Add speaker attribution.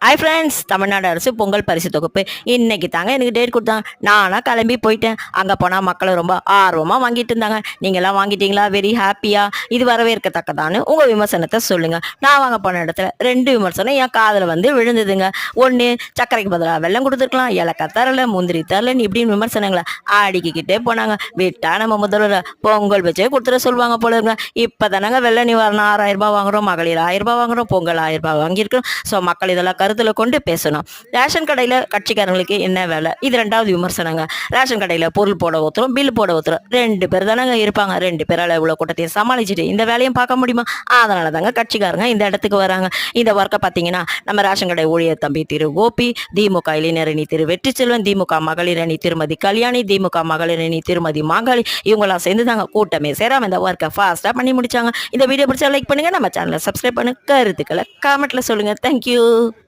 Speaker 1: Hi friends, Tamil Nadu அரசு பொங்கல் பரிசு தொகுப்பு இன்னைக்கு தாங்க எனக்கு டேட் கொடுத்தாங்க. நானாக கிளம்பி போயிட்டேன். அங்கே போனால் மக்களை ரொம்ப ஆர்வமாக வாங்கிட்டு இருந்தாங்க. நீங்களாம் வாங்கிட்டீங்களா? வெரி ஹாப்பியா? இது வரவேற்கத்தக்கதான்னு உங்கள் விமர்சனத்தை சொல்லுங்கள். நான் வாங்க போன இடத்துல 2 விமர்சனம் என் காதில் வந்து விழுந்ததுங்க. ஒன்று, சர்க்கரைக்கு பதிலாக வெள்ளம் கொடுத்துருக்கலாம், ஏலக்காய் தரல, முந்திரி தரலன்னு இப்படின்னு விமர்சனங்களை அடிக்கிக்கிட்டே போனாங்க. விட்டா நம்ம முதல்வர் பொங்கல் வச்சே கொடுத்துட சொல்லுவாங்க போல இருங்க. இப்போ தானங்க வெள்ள நிவாரணம் 6000 ரூபாய் வாங்குறோம், மகளிர் 1000 ரூபாய் வாங்குறோம், பொங்கல் 1000 ரூபாய் வாங்கியிருக்கோம். ஸோ மக்கள் இதெல்லாம் கருத்தில் கொண்டு பேசணும். ரேஷன் கடையில் கட்சிக்காரங்களுக்கு என்ன வேலை? இது 2வது விமர்சனங்க. ரேஷன் கடையில் பொருள் போட ஊத்துறோம், பில் போட ஊத்துறோம். 2 பேர் தானங்க இருப்பாங்க. 2 பேரால் இவ்வளோ கூட்டத்தையும் சமாளிச்சுட்டு இந்த வேலையும் பார்க்க முடியுமா? அதனால தாங்க கட்சிக்காரங்க இந்த இடத்துக்கு வராங்க. இந்த ஒர்க்கை பார்த்தீங்கன்னா நம்ம ரேஷன் கடை ஊழியர் தம்பி திரு கோபி, திமுக இளைஞர் அணி திரு வெற்றிச்செல்வன், திமுக மகளிர் அணி திருமதி கல்யாணி, திமுக மகளிர் அணி திருமதி மாகாளி, இவங்களாம் சேர்ந்து தாங்க கூட்டமே சேராம இந்த ஒர்க்கை ஃபாஸ்ட்டாக பண்ணி முடிச்சாங்க. இந்த வீடியோ பிடிச்சா லைக் பண்ணுங்க, நம்ம சேனலை சப்ஸ்கிரைப் பண்ணுங்க, கருத்துக்களை கமெண்ட்ல சொல்லுங்க. தேங்க்யூ.